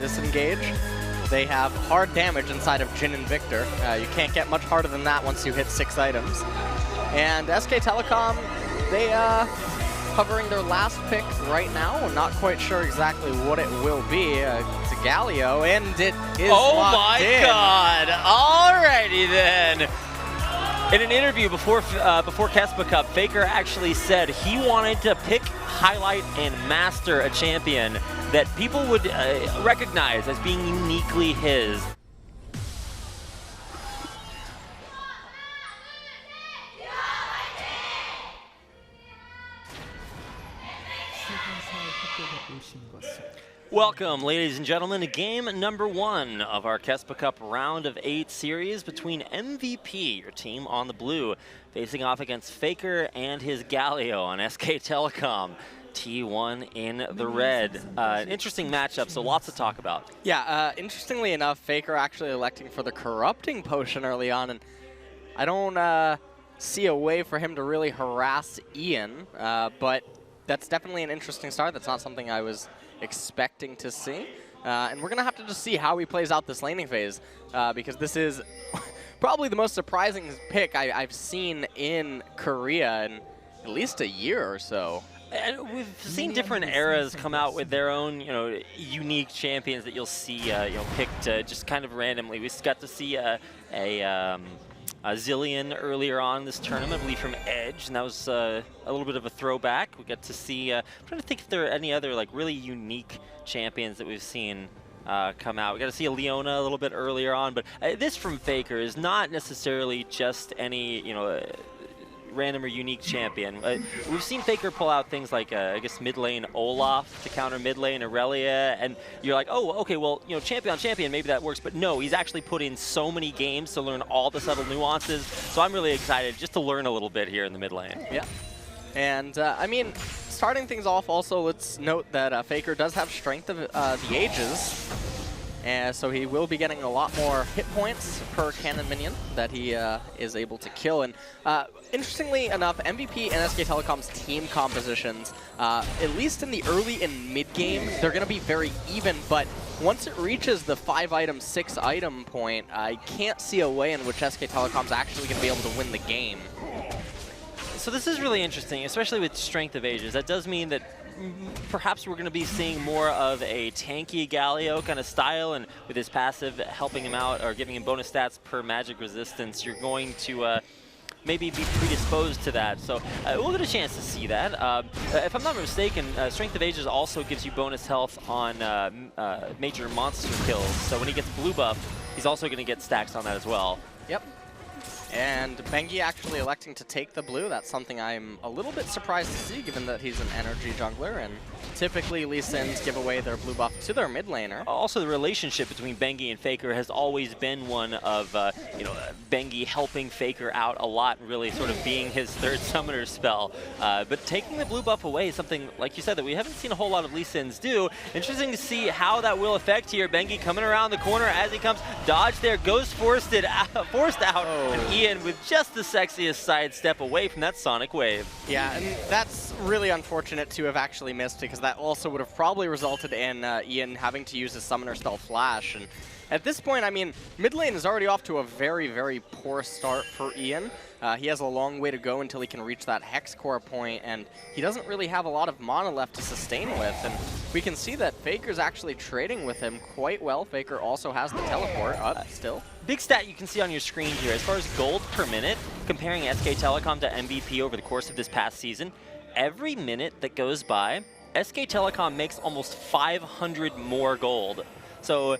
disengage. They have hard damage inside of Jin and Victor. You can't get much harder than that once you hit 6 items. And SK Telecom, they covering their last pick right now. I'm not quite sure exactly what it will be. It's a Galio, and it is locked in. God! Alrighty then. In an interview before KeSPA Cup, Faker actually said he wanted to pick, highlight, and master a champion that people would recognize as being uniquely his. Welcome, ladies and gentlemen, to game number 1 of our KeSPA Cup round of 8 series between MVP, your team on the blue, facing off against Faker and his Galio on SK Telecom. T1 in the red. An interesting matchup, so lots to talk about. Yeah, interestingly enough, Faker actually electing for the corrupting potion early on, and I don't see a way for him to really harass Ian, but that's definitely an interesting start. That's not something I was expecting to see. And we're going to have to just see how he plays out this laning phase, because this is probably the most surprising pick I've seen in Korea in at least a year or so. And we've seen different eras come out with their own, unique champions that you'll see, picked just kind of randomly. We got to see a Zillion earlier on this tournament, I believe from Edge, and that was a little bit of a throwback. We got to see, I'm trying to think if there are any other really unique champions that we've seen come out. We got to see a Leona a little bit earlier on, but this from Faker is not necessarily just any, random or unique champion. We've seen Faker pull out things like, I guess, mid lane Olaf to counter mid lane Aurelia, and you're like, oh, okay, well, champion on champion, maybe that works, but no, he's actually put in so many games to learn all the subtle nuances, so I'm really excited just to learn a little bit here in the mid lane. Yeah, and I mean, starting things off also, let's note that Faker does have Strength of the Ages, and so he will be getting a lot more hit points per cannon minion that he is able to kill. And interestingly enough, MVP and SK Telecom's team compositions, at least in the early and mid game, they're going to be very even. But once it reaches the 5-item, 6-item point, I can't see a way in which SK Telecom's actually going to be able to win the game. So this is really interesting, especially with Strength of Ages. That does mean that perhaps we're going to be seeing more of a tanky Galio kind of style, and with his passive helping him out or giving him bonus stats per magic resistance, you're going to maybe be predisposed to that. So we'll get a chance to see that. If I'm not mistaken, Strength of Ages also gives you bonus health on major monster kills. So when he gets blue buff, he's also going to get stacks on that as well. Yep. And Bengi actually electing to take the blue. That's something I'm a little bit surprised to see, given that he's an energy jungler, and typically Lee Sins give away their blue buff to their mid laner. Also, the relationship between Bengi and Faker has always been one of, Bengi helping Faker out a lot, really sort of being his third summoner spell. But taking the blue buff away is something, like you said, that we haven't seen a whole lot of Lee Sins do. Interesting to see how that will affect here. Bengi coming around the corner as he comes, dodge there, goes forced out, Oh. and Ian with just the sexiest sidestep away from that Sonic Wave. Yeah, and that's really unfortunate to have actually missed, because that also would have probably resulted in Ian having to use his summoner spell Flash. And at this point, I mean, mid lane is already off to a very, very poor start for Ian. He has a long way to go until he can reach that Hex Core point, and he doesn't really have a lot of mana left to sustain with. And we can see that Faker's actually trading with him quite well. Faker also has the teleport up still. Big stat you can see on your screen here, as far as gold per minute, comparing SK Telecom to MVP over the course of this past season, every minute that goes by, SK Telecom makes almost 500 more gold. So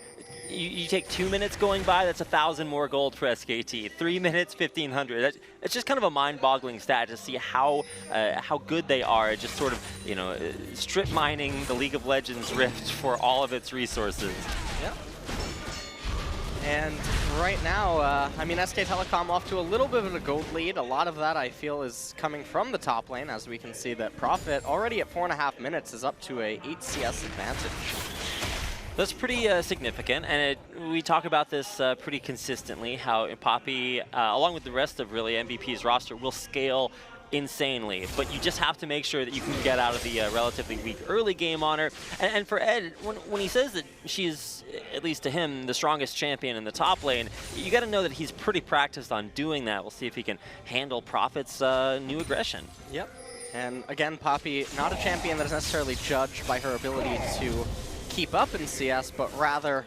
you take 2 minutes going by, that's 1,000 more gold for SKT. 3 minutes, 1,500. It's just kind of a mind-boggling stat to see how good they are at just sort of, strip mining the League of Legends Rift for all of its resources. Yeah. And right now, I mean, SK Telecom off to a little bit of a gold lead. A lot of that, I feel, is coming from the top lane, as we can see that Prophet, already at 4.5 minutes, is up to a 8 CS advantage. That's pretty significant, and we talk about this pretty consistently, how Poppy, along with the rest of really MVP's roster, will scale insanely, but you just have to make sure that you can get out of the relatively weak early game on her. And for Ed, when he says that she's, at least to him, the strongest champion in the top lane, you got to know that he's pretty practiced on doing that. We'll see if he can handle Prophet's new aggression. Yep. And again, Poppy, not a champion that is necessarily judged by her ability to keep up in CS, but rather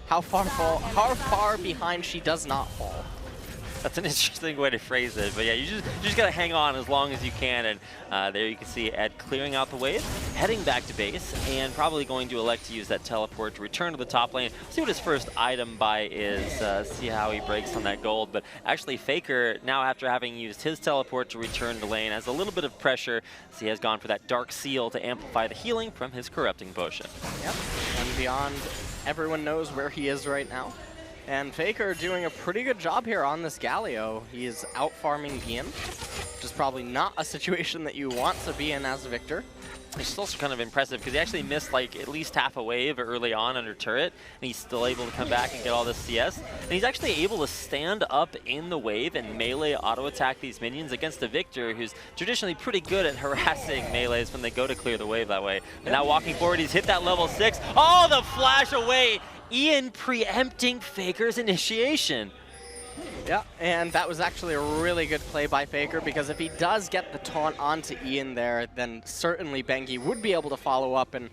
how far behind she does not fall. That's an interesting way to phrase it, but yeah, you just gotta hang on as long as you can, and there you can see Ed clearing out the wave, heading back to base, and probably going to elect to use that teleport to return to the top lane. See what his first item buy is, see how he breaks on that gold, but actually Faker, now after having used his teleport to return to lane, has a little bit of pressure, as he has gone for that Dark Seal to amplify the healing from his Corrupting Potion. Yep, and beyond, everyone knows where he is right now. And Faker doing a pretty good job here on this Galio. He is out farming Ian, which is probably not a situation that you want to be in as a Victor. It's also kind of impressive because he actually missed like at least half a wave early on under turret, and he's still able to come back and get all this CS. And he's actually able to stand up in the wave and melee auto-attack these minions against a Victor who's traditionally pretty good at harassing melees when they go to clear the wave that way. And now walking forward, he's hit that level 6. Oh, the flash away! Ian preempting Faker's initiation. Yeah, and that was actually a really good play by Faker, because if he does get the taunt onto Ian there, then certainly Bengi would be able to follow up and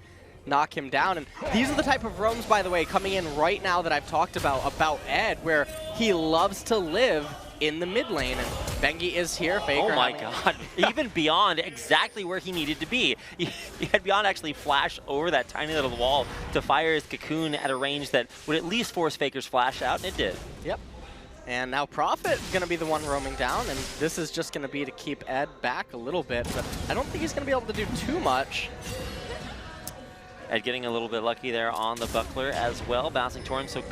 knock him down. And these are the type of roams, by the way, coming in right now that I've talked about Ed, where he loves to live in the mid lane, and Bengi is here. Faker, oh my god, even Beyond exactly where he needed to be. He had Beyond actually flash over that tiny little wall to fire his cocoon at a range that would at least force Faker's flash out, and it did. Yep. And now Prophet is going to be the one roaming down, and this is just going to be to keep Ed back a little bit, but I don't think he's going to be able to do too much. Ed getting a little bit lucky there on the buckler as well, bouncing toward him,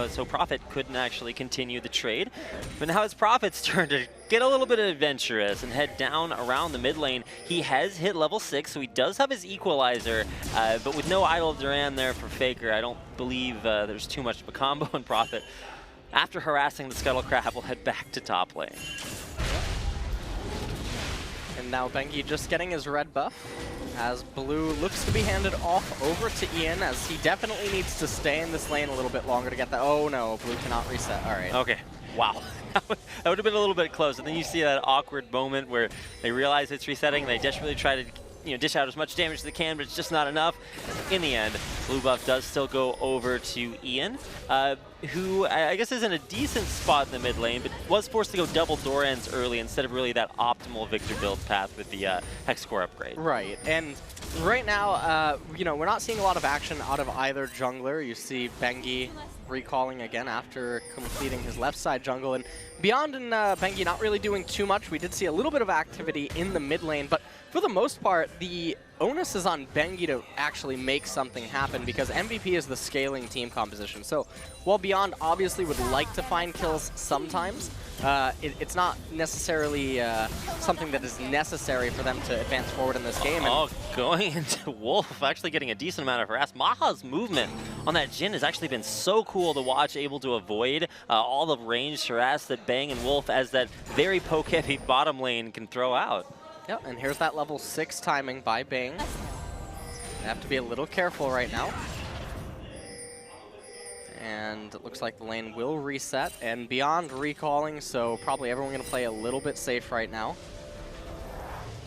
so Prophet couldn't actually continue the trade. But now it's Prophet's turn to get a little bit adventurous and head down around the mid lane. He has hit level 6, so he does have his equalizer, but with no Idol of Duran there for Faker, I don't believe there's too much of a combo in Prophet. After harassing the Scuttle Crab, we'll head back to top lane. And now Bengi just getting his red buff, as blue looks to be handed off over to Ian, as he definitely needs to stay in this lane a little bit longer to get that. Oh no, blue cannot reset. All right. Okay. Wow. That would have been a little bit close. And then you see that awkward moment where they realize it's resetting. They desperately try to dish out as much damage as they can, but it's just not enough. In the end, blue buff does still go over to Ian, who I guess is in a decent spot in the mid lane, but was forced to go double Dorans early instead of really that optimal Victor build path with the Hex Core upgrade. Right, and right now, we're not seeing a lot of action out of either jungler. You see Bengi recalling again after completing his left side jungle, and Beyond and Bengi not really doing too much. We did see a little bit of activity in the mid lane, but for the most part, the onus is on Bengi to actually make something happen, because MVP is the scaling team composition. So while Beyond obviously would like to find kills sometimes, it's not necessarily something that is necessary for them to advance forward in this game. Oh, going into Wolf, actually getting a decent amount of harass. Maha's movement on that Jhin has actually been so cool to watch, able to avoid all the ranged harass that Bang and Wolf, as that very poke-heavy bottom lane, can throw out. Yep, and here's that level 6 timing by Bang. They have to be a little careful right now. And it looks like the lane will reset, and Beyond recalling, so probably everyone going to play a little bit safe right now.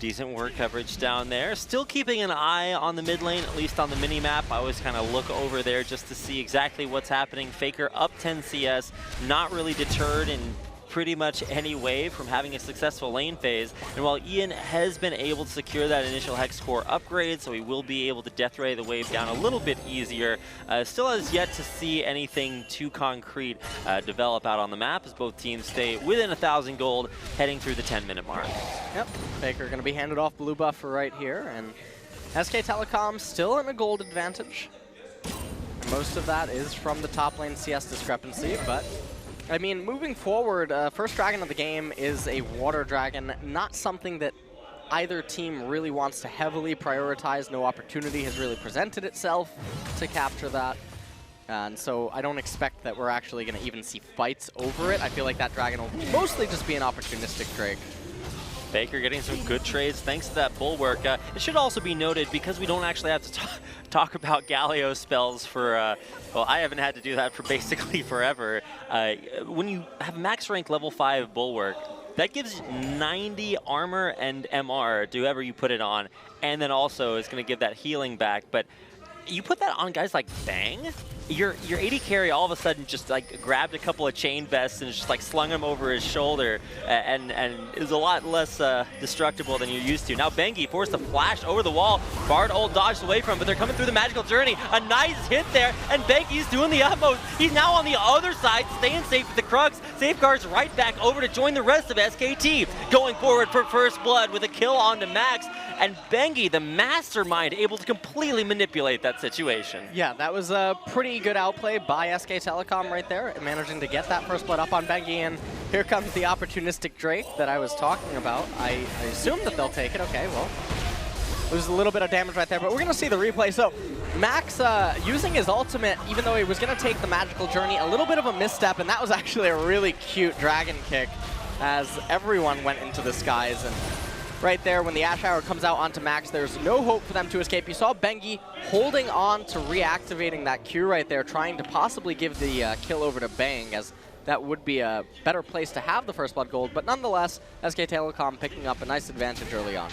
Decent ward coverage down there. Still keeping an eye on the mid lane, at least on the mini-map. I always kind of look over there just to see exactly what's happening. Faker up 10 CS, not really deterred in pretty much any way from having a successful lane phase. And while Ian has been able to secure that initial Hex Core upgrade, so he will be able to death ray the wave down a little bit easier, still has yet to see anything too concrete develop out on the map, as both teams stay within 1,000 gold heading through the 10-minute mark. Yep, Faker going to be handed off blue buff for right here, and SK Telecom still in a gold advantage. Most of that is from the top lane CS discrepancy, but I mean, moving forward, first dragon of the game is a water dragon, not something that either team really wants to heavily prioritize. No opportunity has really presented itself to capture that. And so I don't expect that we're actually going to even see fights over it. I feel like that dragon will mostly just be an opportunistic drake. Faker getting some good trades thanks to that bulwark. It should also be noted, because we don't actually have to talk about Galio spells for, well, I haven't had to do that for basically forever. When you have max rank level 5 bulwark, that gives 90 armor and MR to whoever you put it on, and then also it's going to give that healing back. But you put that on guys like Bang, your AD carry all of a sudden just like grabbed a couple of chain vests and just like slung them over his shoulder, and is a lot less destructible than you're used to. Now Bengi forced to flash over the wall. Bard ult dodged away from him, but they're coming through the magical journey. A nice hit there, and Bengi's doing the utmost. He's now on the other side, staying safe with the Crux. Safeguards right back over to join the rest of SKT. Going forward for first blood with a kill onto Max. And Bengi, the mastermind, able to completely manipulate that situation. Yeah, that was a pretty good outplay by SK Telecom right there, managing to get that first blood up on Bengi. And here comes the opportunistic Drake that I was talking about. I assume that they'll take it. Okay, well, there's a little bit of damage right there, but we're going to see the replay. So Max using his ultimate, even though he was going to take the magical journey, a little bit of a misstep, and that was actually a really cute dragon kick as everyone went into the skies. And right there, when the Ash Hour comes out onto Max, there's no hope for them to escape. You saw Bengi holding on to reactivating that Q right there, trying to possibly give the kill over to Bang, as that would be a better place to have the first blood gold. But nonetheless, SK Telecom picking up a nice advantage early on.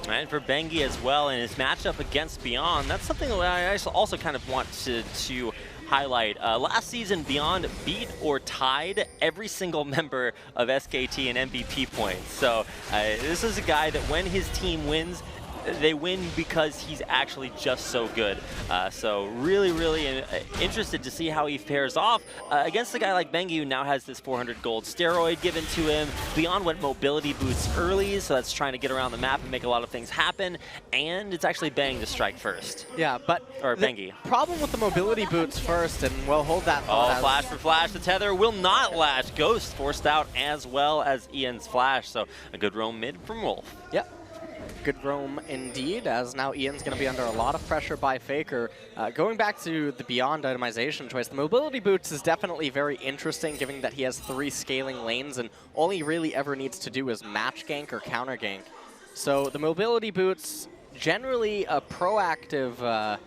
And for Bengi as well, in his matchup against Beyond, that's something that I also kind of want to highlight. Last season, Beyond beat or tied every single member of SKT in MVP points. So this is a guy that when his team wins, they win because he's actually just so good. So really interested to see how he fares off against a guy like Bengi, who now has this 400 gold steroid given to him. Beyond went mobility boots early, so that's trying to get around the map and make a lot of things happen. And it's actually Bang to strike first. Yeah, but or Bengi. Problem with the mobility boots first, and we'll hold that thought. Oh, flash for flash. The tether will not lash. Ghost forced out as well as Ian's flash. So a good roam mid from Wolf. Yep. Good roam indeed, as now Ian's going to be under a lot of pressure by Faker. Going back to the Beyond itemization choice, the mobility boots is definitely very interesting, given that he has 3 scaling lanes, and all he really ever needs to do is match gank or counter gank. So the mobility boots, generally a proactive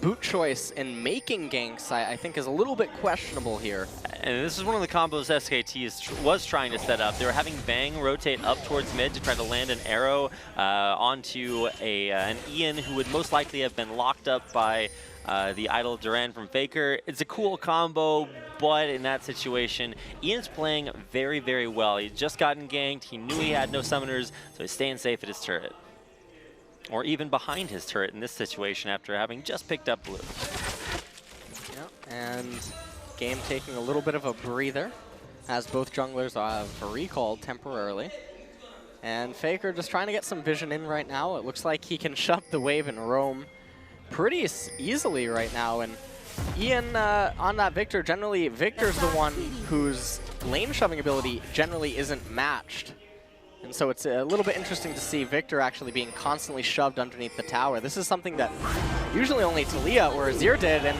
boot choice in making ganks, I think is a little bit questionable here. And this is one of the combos SKT was trying to set up. They were having Bang rotate up towards mid to try to land an arrow onto an Ian who would most likely have been locked up by the idol Duran from Faker. It's a cool combo, but in that situation, Ian's playing very well. He'd just gotten ganked, he knew he had no summoners, so he's staying safe at his turret. Or even behind his turret in this situation after having just picked up blue. Yep, and game taking a little bit of a breather as both junglers have recalled temporarily. And Faker just trying to get some vision in right now. It looks like he can shove the wave and roam pretty easily right now. And Ian on that Victor, generally Victor's the one whose lane shoving ability generally isn't matched. And so it's a little bit interesting to see Victor actually being constantly shoved underneath the tower. This is something that usually only Talia or Azir did, and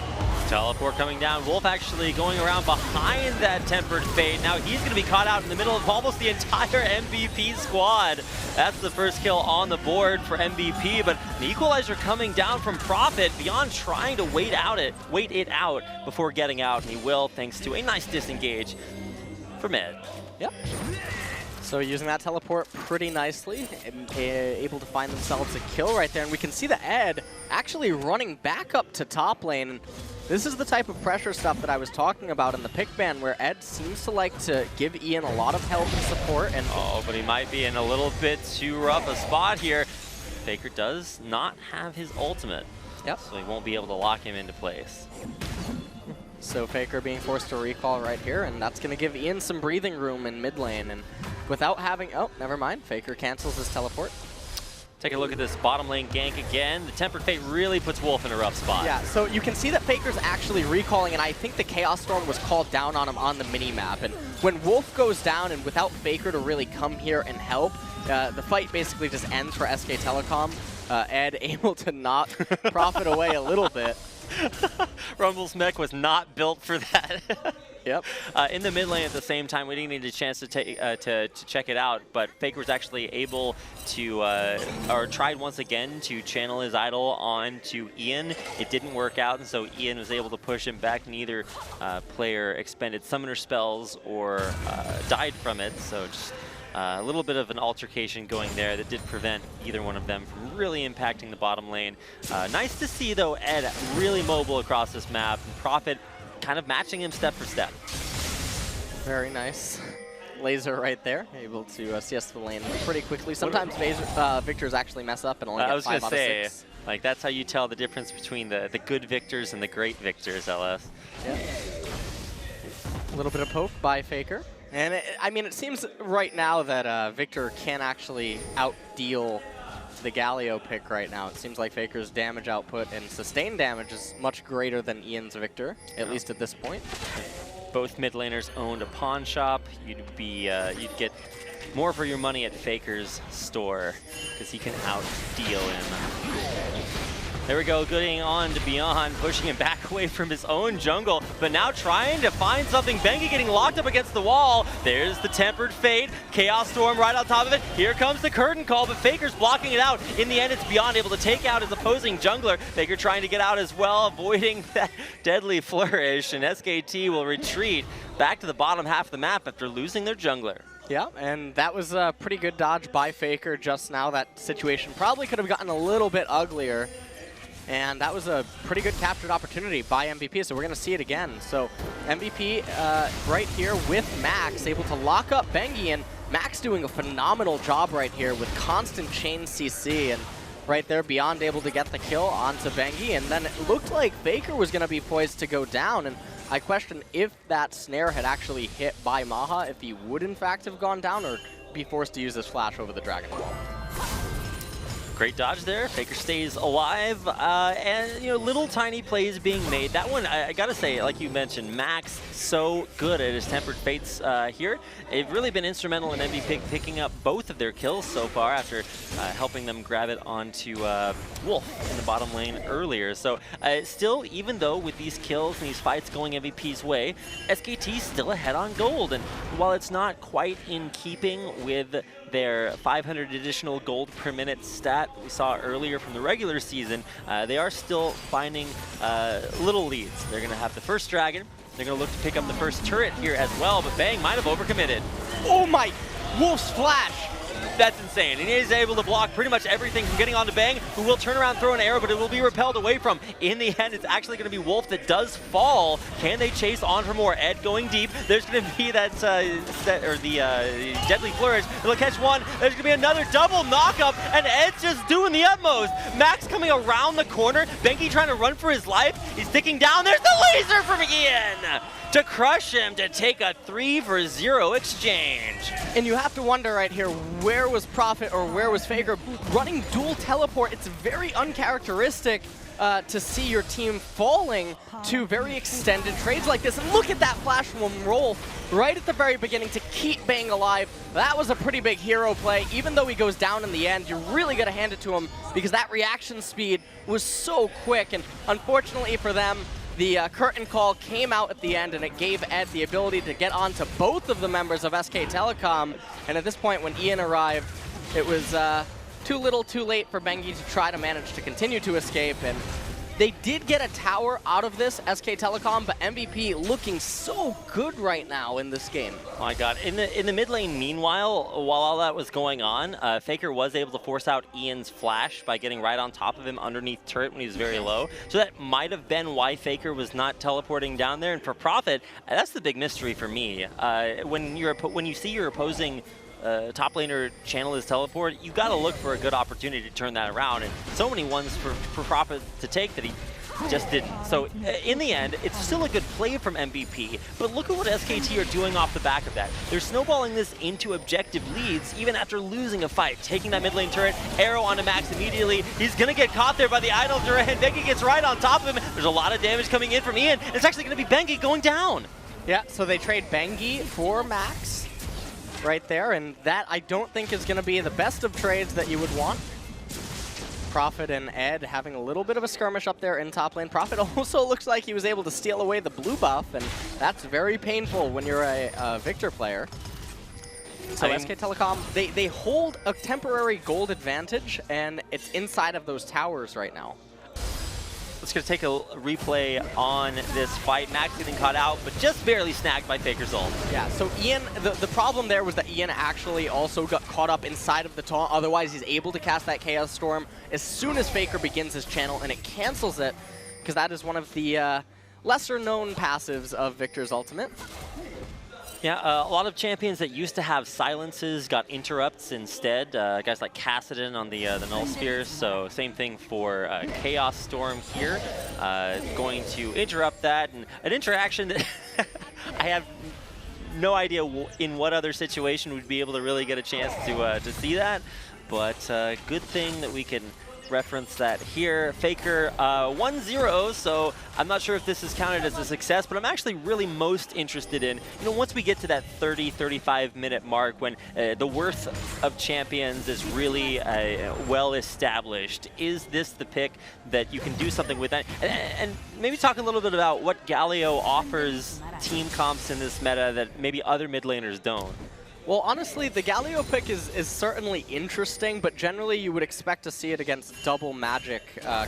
teleport coming down. Wolf actually going around behind that Tempered Fate. Now he's going to be caught out in the middle of almost the entire MVP squad. That's the first kill on the board for MVP, but an equalizer coming down from Prophet. Beyond trying to wait it out before getting out, and he will, thanks to a nice disengage for mid. Yep. So using that teleport pretty nicely, able to find themselves a kill right there. And we can see the Ed actually running back up to top lane. And this is the type of pressure stuff that I was talking about in the pick ban, where Ed seems to like to give Ian a lot of help and support. And oh, but he might be in a little bit too rough a spot here. Faker does not have his ultimate, yep, so he won't be able to lock him into place. So Faker being forced to recall right here, and that's going to give Ian some breathing room in mid lane. And without having, oh, never mind, Faker cancels his teleport. Take a look at this bottom lane gank again. The Tempered Fate really puts Wolf in a rough spot. Yeah, so you can see that Faker's actually recalling, and I think the Chaos Storm was called down on him on the mini-map. And when Wolf goes down, and without Faker to really come here and help, the fight basically just ends for SK Telecom. Ed able to knock Prophet away a little bit. Rumble's mech was not built for that. Yep. In the mid lane at the same time, we didn't need a chance to check it out, but Faker was actually able to, or tried once again to channel his idol onto Ian. It didn't work out, and so Ian was able to push him back. Neither player expended summoner spells or died from it, so just a little bit of an altercation going there that did prevent either one of them from really impacting the bottom lane. Nice to see, though, Ed really mobile across this map, and Prophet kind of matching him step for step. Very nice. Laser right there, able to CS the lane pretty quickly. Sometimes Victors actually mess up and only get 5 out of 6. Like, that's how you tell the difference between the good Victors and the great Victors, LS. Yeah. A little bit of poke by Faker. And I mean, it seems right now that Victor can actually outdeal the Galio pick right now. It seems like Faker's damage output and sustained damage is much greater than Ian's Victor, at least at this point. Both mid laners owned a pawn shop. You'd get more for your money at Faker's store because he can outdeal him. There we go, getting on to Beyond, pushing him back away from his own jungle, but now trying to find something. Bengi getting locked up against the wall. There's the Tempered Fate. Chaos Storm right on top of it. Here comes the Curtain Call, but Faker's blocking it out. In the end, it's Beyond able to take out his opposing jungler. Faker trying to get out as well, avoiding that deadly flourish, and SKT will retreat back to the bottom half of the map after losing their jungler. Yeah, and that was a pretty good dodge by Faker just now. That situation probably could have gotten a little bit uglier. And that was a pretty good captured opportunity by MVP, so we're going to see it again. So MVP right here with Max, able to lock up Bengi, and Max doing a phenomenal job right here with constant chain CC. And right there, Beyond able to get the kill onto Bengi, and then it looked like Faker was going to be poised to go down. And I question if that snare had actually hit by Maha, if he would in fact have gone down or be forced to use this flash over the Dragon Ball. Great dodge there. Faker stays alive, and little tiny plays being made. That one, I gotta say, like you mentioned, Max so good at his Tempered Fates here. They've really been instrumental in MVP picking up both of their kills so far after helping them grab it onto Wolf in the bottom lane earlier. So still, even though with these kills and these fights going MVP's way, SKT's still ahead on gold. And while it's not quite in keeping with their 500 additional gold per minute stat that we saw earlier from the regular season, they are still finding little leads. They're going to have the first dragon. They're going to look to pick up the first turret here as well, but Bang might have overcommitted. Oh my! Wolf's flash! That's insane. And he is able to block pretty much everything from getting onto Bang, who will turn around, throw an arrow, but it will be repelled away from. In the end, it's actually going to be Wolf that does fall. Can they chase on for more? Ed going deep. There's going to be that, deadly flourish. They'll catch one. There's going to be another double knockup, and Ed's just doing the utmost. Max coming around the corner. Bengi trying to run for his life. He's sticking down. There's the laser from Ian to crush him to take a 3-for-0 exchange. And you have to wonder right here, where was Prophet or where was Faker running dual teleport? It's very uncharacteristic to see your team falling to very extended trades like this. And look at that flash from Rolf right at the very beginning to keep Bang alive. That was a pretty big hero play. Even though he goes down in the end, you're really going to hand it to him because that reaction speed was so quick. And unfortunately for them, the curtain call came out at the end, and it gave Ed the ability to get onto both of the members of SK Telecom. And at this point, when Ian arrived, it was too little too late for Bengi to try to manage to continue to escape. And they did get a tower out of this, SK Telecom, but MVP looking so good right now in this game. Oh my god. In the mid lane, meanwhile, while all that was going on, Faker was able to force out Ian's flash by getting right on top of him underneath turret when he was very low. So that might have been why Faker was not teleporting down there. And for Prophet, that's the big mystery for me. When you see your opposing top laner channel his teleport, you got to look for a good opportunity to turn that around, and so many ones for Prophet to take that he just didn't. So in the end, it's still a good play from MVP, but look at what SKT are doing off the back of that. They're snowballing this into objective leads even after losing a fight, taking that mid lane turret, arrow onto Max immediately. He's going to get caught there by the idol turret, and Bengi gets right on top of him. There's a lot of damage coming in from Ian. It's actually going to be Bengi going down. Yeah, so they trade Bengi for Max right there, and that I don't think is going to be the best of trades that you would want. Prophet and Ed having a little bit of a skirmish up there in top lane. Prophet also looks like he was able to steal away the blue buff, and that's very painful when you're a Victor player. So SK Telecom, they hold a temporary gold advantage, and it's inside of those towers right now. Let's go take a replay on this fight. Max getting caught out, but just barely snagged by Faker's ult. Yeah, so Ian, the problem there was that Ian actually also got caught up inside of the taunt. Otherwise, he's able to cast that Chaos Storm as soon as Faker begins his channel, and it cancels it, because that is one of the lesser-known passives of Victor's ultimate. Yeah, a lot of champions that used to have silences got interrupts instead. Guys like Kassadin on the Null Spear, so same thing for Chaos Storm here. Going to interrupt that, and an interaction that I have no idea in what other situation we'd be able to really get a chance to see that, but good thing that we can reference that here. Faker 1-0, so I'm not sure if this is counted as a success, but I'm actually really most interested in, once we get to that 30-35 minute mark when the worth of champions is really well established, is this the pick that you can do something with that? And maybe talk a little bit about what Galio offers team comps in this meta that maybe other mid laners don't. Well, honestly, the Galio pick is certainly interesting, but generally you would expect to see it against double magic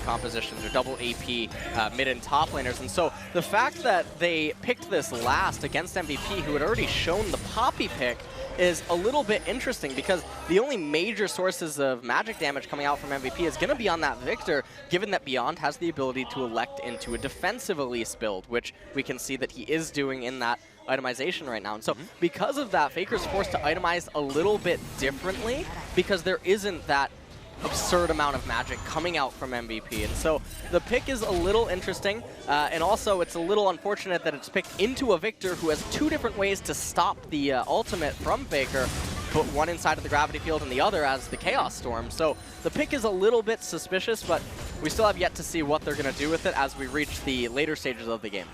compositions or double AP mid and top laners. And so the fact that they picked this last against MVP, who had already shown the Poppy pick, is a little bit interesting, because the only major sources of magic damage coming out from MVP is going to be on that Victor, given that Beyond has the ability to elect into a defensive Elise build, which we can see that he is doing in that itemization right now. And so because of that, Faker's forced to itemize a little bit differently, because there isn't that absurd amount of magic coming out from MVP. And so the pick is a little interesting, and also it's a little unfortunate that it's picked into a Victor who has two different ways to stop the ultimate from Faker, put one inside of the gravity field and the other as the Chaos Storm. So the pick is a little bit suspicious, but we still have yet to see what they're going to do with it as we reach the later stages of the game.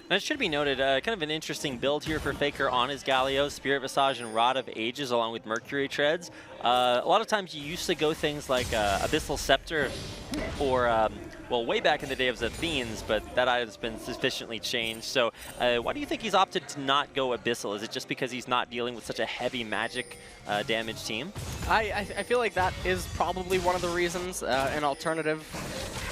And it should be noted, kind of an interesting build here for Faker on his Galio, Spirit Visage and Rod of Ages along with Mercury Treads. A lot of times you used to go things like Abyssal Scepter or, well, way back in the day it was Athene's, but that has been sufficiently changed. So why do you think he's opted to not go Abyssal? Is it just because he's not dealing with such a heavy magic damage team? I feel like that is probably one of the reasons. An alternative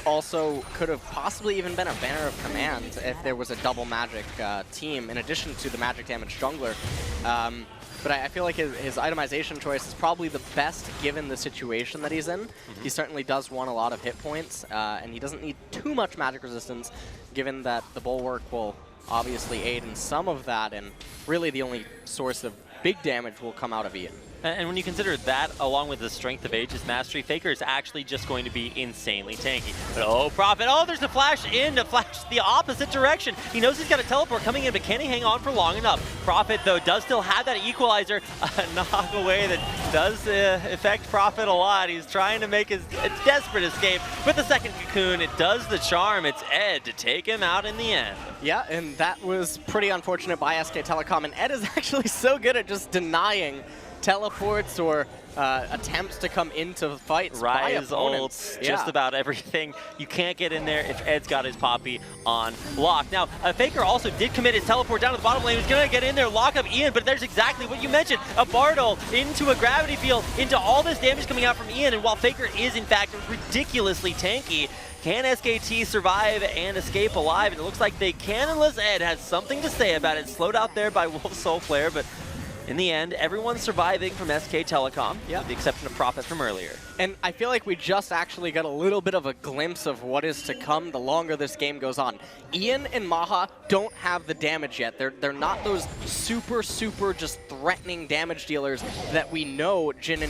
also could have possibly even been a Banner of Command if there was a double magic team in addition to the magic damage jungler. But I feel like his itemization choice is probably the best given the situation that he's in. He certainly does want a lot of hit points, and he doesn't need too much magic resistance, given that the Bulwark will obviously aid in some of that, and really the only source of big damage will come out of Ian. And when you consider that, along with the Strength of Ages Mastery, Faker is actually just going to be insanely tanky. But oh, Prophet, oh, there's a flash in to flash the opposite direction. He knows he's got a teleport coming in, but can he hang on for long enough? Prophet, though, does still have that equalizer, knock away that does affect Prophet a lot. He's trying to make his desperate escape. With the second cocoon, it does the charm. It's Ed to take him out in the end. Yeah, and that was pretty unfortunate by SK Telecom, and Ed is actually so good at just denying teleports or attempts to come into fights by opponents. Ults, just about everything. You can't get in there if Ed's got his Poppy on lock. Now, Faker also did commit his teleport down to the bottom lane. He's going to get in there, lock up Ian, but there's exactly what you mentioned. A Bardol into a gravity field, into all this damage coming out from Ian, and while Faker is, in fact, ridiculously tanky, can SKT survive and escape alive? And it looks like they can, unless Ed has something to say about it. Slowed out there by Wolf Soul Flare, but in the end, everyone's surviving from SK Telecom, with the exception of Prophet from earlier. And I feel like we just actually got a little bit of a glimpse of what is to come the longer this game goes on. Ian and Maha don't have the damage yet. They're not those super just threatening damage dealers that we know Jhin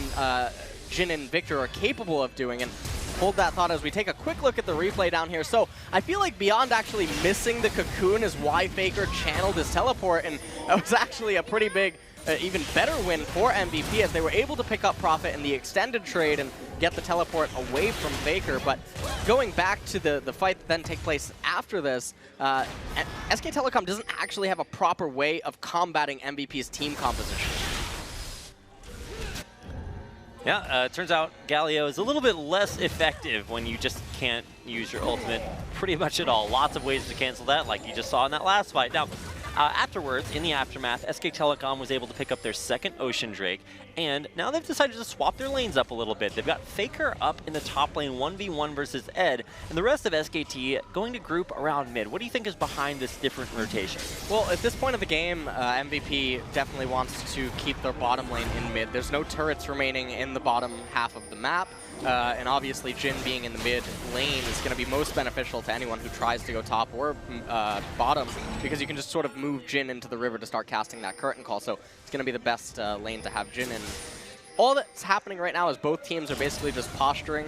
and Victor are capable of doing. And hold that thought as we take a quick look at the replay down here. So I feel like Beyond actually missing the cocoon is why Faker channeled his teleport, and that was actually a pretty big, even better win for MVP, as they were able to pick up Prophet in the extended trade and get the teleport away from Faker. But going back to the fight that then take place after this, SK Telecom doesn't actually have a proper way of combating MVP's team composition. Yeah, turns out Galio is a little bit less effective when you just can't use your ultimate pretty much at all. Lots of ways to cancel that, like you just saw in that last fight. Now, afterwards, in the aftermath, SK Telecom was able to pick up their second Ocean Drake, and now they've decided to swap their lanes up a little bit. They've got Faker up in the top lane 1v1 versus Ed, and the rest of SKT going to group around mid. What do you think is behind this different rotation? Well, at this point of the game, MVP definitely wants to keep their bottom lane in mid. There's no turrets remaining in the bottom half of the map, and obviously Jhin being in the mid lane is going to be most beneficial to anyone who tries to go top or bottom, because you can just sort of move Jhin into the river to start casting that curtain call, so it's going to be the best lane to have Jhin in. All that's happening right now is both teams are basically just posturing,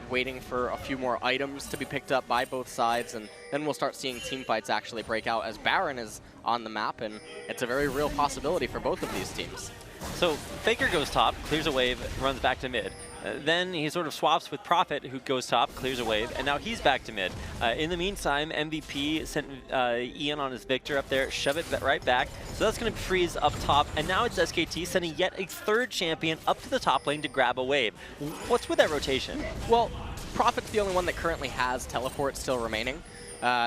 waiting for a few more items to be picked up by both sides, and then we'll start seeing team fights actually break out as Baron is on the map, and it's a very real possibility for both of these teams. So Faker goes top, clears a wave, runs back to mid. Then he sort of swaps with Prophet, who goes top, clears a wave, and now he's back to mid. In the meantime, MVP sent Ian on his Victor up there, shove it right back. So that's going to freeze up top, and now it's SKT sending yet a third champion up to the top lane to grab a wave. What's with that rotation? Well, Prophet's the only one that currently has teleport still remaining.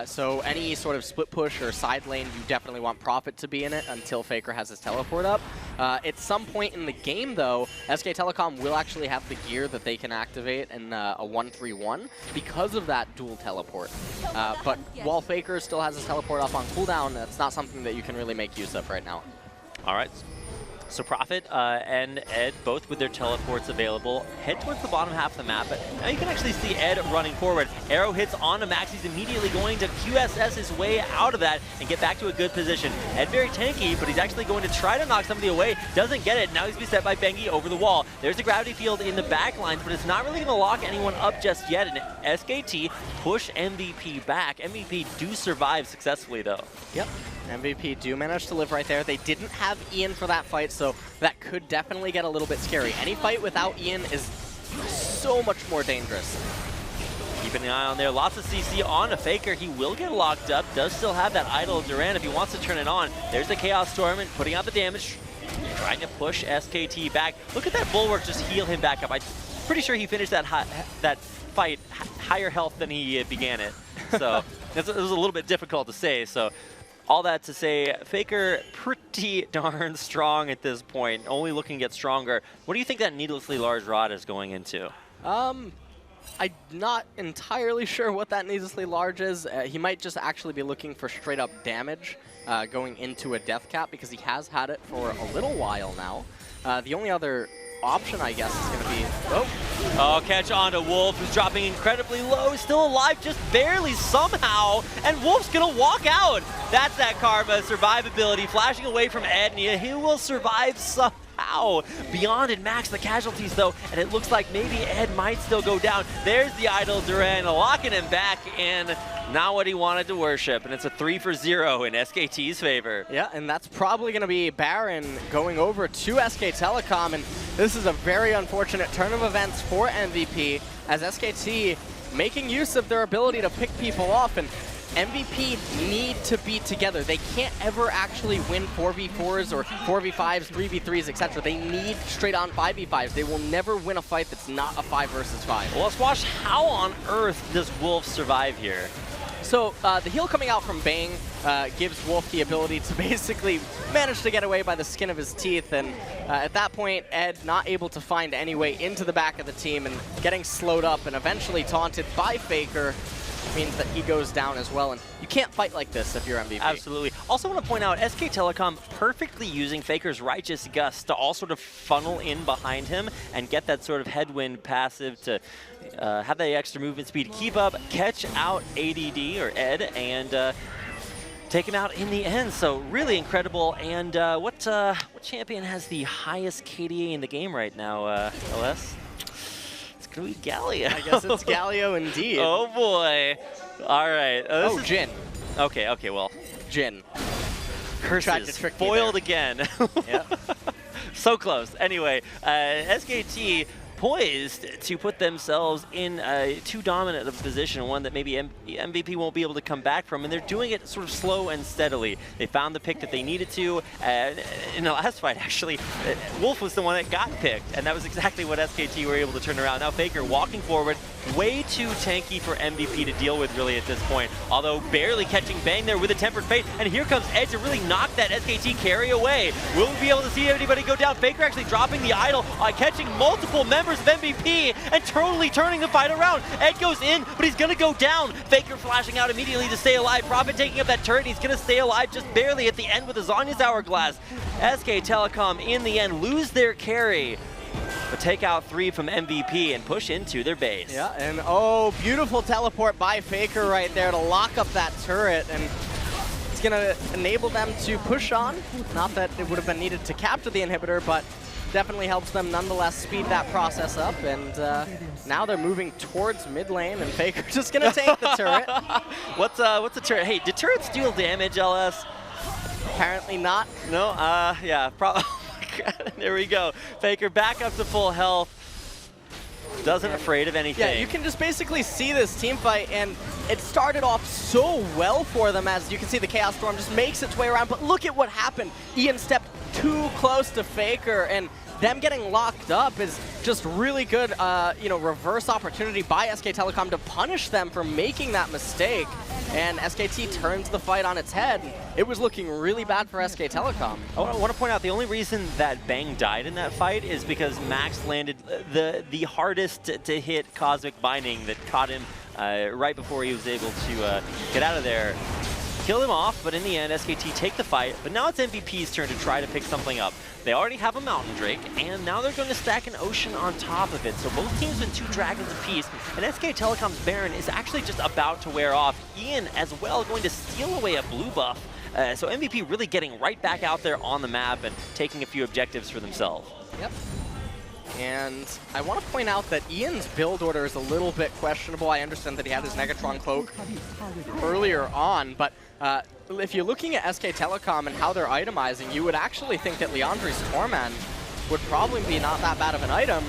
So any sort of split push or side lane, you definitely want Prophet to be in it until Faker has his teleport up. At some point in the game, though, SK Telecom will actually have the gear that they can activate in a 1-3-1 because of that dual teleport. But while Faker still has his teleport up on cooldown, that's not something that you can really make use of right now. All right. So Prophet and Ed, both with their teleports available, head towards the bottom half of the map. But now you can actually see Ed running forward. Arrow hits onto Max. He's immediately going to QSS his way out of that and get back to a good position. Ed very tanky, but he's actually going to try to knock somebody away. Doesn't get it. Now he's beset by Bengi over the wall. There's the gravity field in the back lines, but it's not really going to lock anyone up just yet. And SKT push MVP back. MVP do survive successfully, though. Yep. MVP do manage to live right there. They didn't have Ian for that fight, so that could definitely get a little bit scary. Any fight without Ian is so much more dangerous. Keeping an eye on there. Lots of CC on a Faker. He will get locked up. Does still have that idol of Duran if he wants to turn it on. There's the Chaos Storm and putting out the damage. Trying to push SKT back. Look at that Bulwark just heal him back up. I'm pretty sure he finished that fight higher health than he began it. So it was a little bit difficult to say. So all that to say, Faker pretty darn strong at this point, only looking to get stronger. What do you think that needlessly large rod is going into? I'm not entirely sure what that needlessly large is. He might just actually be looking for straight up damage going into a death cap, because he has had it for a little while now. The only other option, I guess, is going to be... Oh, catch on to Wolf, who's dropping incredibly low. He's still alive, just barely somehow, and Wolf's going to walk out. That's that Karma survivability, flashing away from Ed, and he will survive somehow. Beyond and Max the casualties, though, and it looks like maybe Ed might still go down. There's the idol Duran, locking him back in. Not what he wanted to worship, and it's a 3-for-0 in SKT's favor. Yeah, and that's probably going to be Baron going over to SK Telecom, and this is a very unfortunate turn of events for MVP, as SKT making use of their ability to pick people off, and MVP need to be together. They can't ever actually win 4v4s or 4v5s, 3v3s, etc. They need straight-on 5v5s. They will never win a fight that's not a 5 versus 5. Well, let's watch how on earth does Wolf survive here. So the heal coming out from Bang gives Wolf the ability to basically manage to get away by the skin of his teeth, and at that point, Ed not able to find any way into the back of the team and getting slowed up and eventually taunted by Faker means that he goes down as well, and you can't fight like this if you're MVP. Absolutely. Also want to point out, SK Telecom perfectly using Faker's Righteous Gust to all sort of funnel in behind him and get that sort of headwind passive to have that extra movement speed to keep up, catch out ADD or Ed, and take him out in the end. So really incredible. And what champion has the highest KDA in the game right now, LS? It's going to be Galio. I guess it's Galio indeed. Oh boy. All right. Jhin. Okay, well. Jhin. Curses. Foiled again. Yeah. So close. Anyway, SKT poised to put themselves in a too dominant of a position, one that maybe MVP won't be able to come back from, and they're doing it sort of slow and steadily. They found the pick that they needed to, and in the last fight, actually, Wolf was the one that got picked, and that was exactly what SKT were able to turn around. Now Faker walking forward, way too tanky for MVP to deal with really at this point, although barely catching Bang there with a Tempered Fate, and here comes Edge to really knock that SKT carry away. Will we be able to see anybody go down? Faker actually dropping the idol, catching multiple members of MVP, and totally turning the fight around. Ed goes in, but he's gonna go down. Faker flashing out immediately to stay alive. Prophet taking up that turret, he's gonna stay alive just barely at the end with a Zonya's Hourglass. SK Telecom in the end lose their carry, but take out 3 from MVP and push into their base. Yeah, and oh, beautiful teleport by Faker right there to lock up that turret, and it's gonna enable them to push on. Not that it would have been needed to capture the inhibitor, but definitely helps them nonetheless speed that process up, and now they're moving towards mid lane, and Faker's just gonna take the turret. What's a turret? Hey, did turrets deal damage, LS? Apparently not. No, yeah, probably. There we go. Faker back up to full health. Doesn't afraid of anything. Yeah, you can just basically see this team fight, and it started off so well for them. As you can see, the Chaos Storm just makes its way around, but look at what happened. Ian stepped too close to Faker, and them getting locked up is just really good, reverse opportunity by SK Telecom to punish them for making that mistake. And SKT turns the fight on its head. It was looking really bad for SK Telecom. I want to point out the only reason that Bang died in that fight is because Max landed the hardest to hit Cosmic Binding that caught him right before he was able to get out of there. Kill him off, but in the end, SKT take the fight. But now it's MVP's turn to try to pick something up. They already have a Mountain Drake, and now they're going to stack an Ocean on top of it. So both teams with 2 dragons apiece, and SK Telecom's Baron is actually just about to wear off. Ian as well going to steal away a blue buff. So MVP really getting right back out there on the map and taking a few objectives for themselves. Yep. And I want to point out that Ian's build order is a little bit questionable. I understand that he had his Negatron cloak earlier on, but if you're looking at SK Telecom and how they're itemizing, you would actually think that Leandri's Torment would probably be not that bad of an item.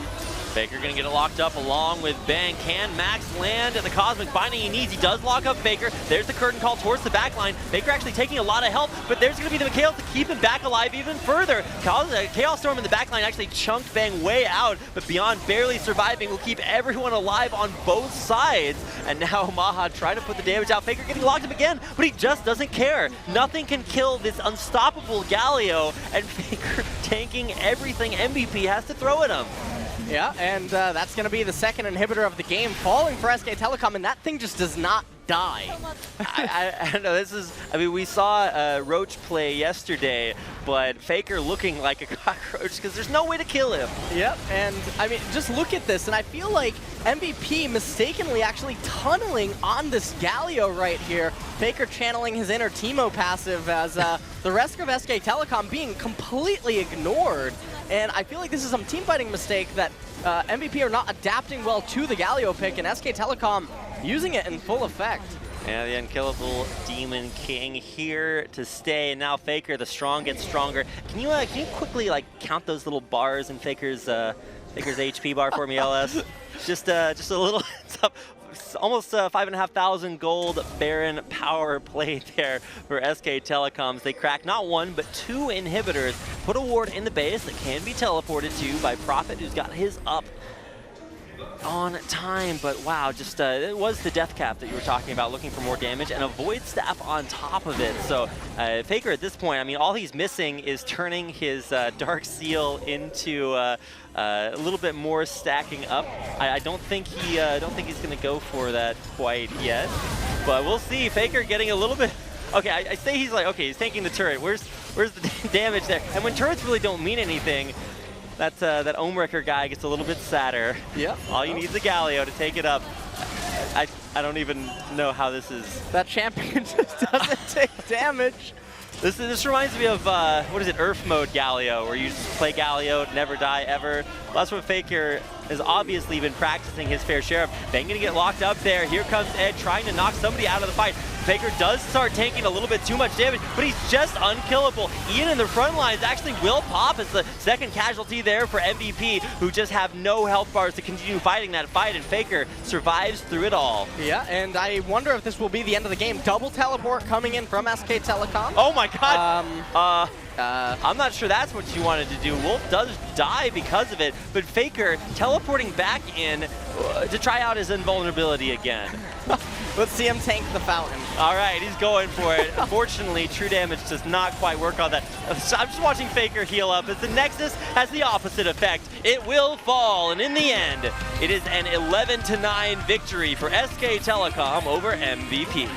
Faker gonna get it locked up along with Bang. Can Max land at the Cosmic Binding he needs? He does lock up Faker. There's the curtain call towards the backline. Faker actually taking a lot of help, but there's gonna be the Mikhail to keep him back alive even further. Chaos Storm in the backline actually chunked Bang way out, but Beyond barely surviving will keep everyone alive on both sides. And now Maha trying to put the damage out. Faker getting locked up again, but he just doesn't care. Nothing can kill this unstoppable Galio, and Faker tanking everything MVP has to throw at him. Yeah, and that's going to be the second inhibitor of the game, falling for SK Telecom, and that thing just does not die. I don't know, this is, I mean, we saw Roach play yesterday, but Faker looking like a cockroach because there's no way to kill him. Yep, and I mean, just look at this, and I feel like MVP mistakenly actually tunneling on this Galio right here. Faker channeling his inner Teemo passive as the rest of SK Telecom being completely ignored. And I feel like this is some team fighting mistake that MVP are not adapting well to the Galio pick, and SK Telecom using it in full effect. Yeah, the unkillable Demon King here to stay, and now Faker, the strong, gets stronger. Can you quickly count those little bars in Faker's HP bar for me, LS? Just a little. Almost 5,500 gold Baron power play there for SK Telecoms. They crack not 1, but 2 inhibitors. Put a ward in the base that can be teleported to by Prophet, who's got his up on time. But wow, just it was the death cap that you were talking about, looking for more damage, and a void staff on top of it. So Faker at this point, I mean, all he's missing is turning his Dark Seal into a little bit more stacking up. I don't think he's going to go for that quite yet, but we'll see. Faker getting a little bit. Okay, I say he's he's taking the turret. Where's the damage there? And when turrets really don't mean anything, that Omewrecker guy gets a little bit sadder. Yeah. All you need is a Galio to take it up. I don't even know how this is. That champion just doesn't take damage. This reminds me of, what is it, Earth mode Galio, where you just play Galio, never die ever. Well, that's what Faker has obviously been practicing his fair share of. Bang gonna get locked up there. Here comes Ed trying to knock somebody out of the fight. Faker does start taking a little bit too much damage, but he's just unkillable. Ian in the front lines actually will pop as the second casualty there for MVP, who just have no health bars to continue fighting that fight, and Faker survives through it all. Yeah, and I wonder if this will be the end of the game. Double teleport coming in from SK Telecom. Oh my god! I'm not sure that's what you wanted to do. Wolf does die because of it, but Faker teleporting back in to try out his invulnerability again. Let's see him tank the fountain. All right, he's going for it. Unfortunately, true damage does not quite work on that. I'm just watching Faker heal up as the Nexus has the opposite effect. It will fall, and in the end, it is an 11-9 victory for SK Telecom over MVP.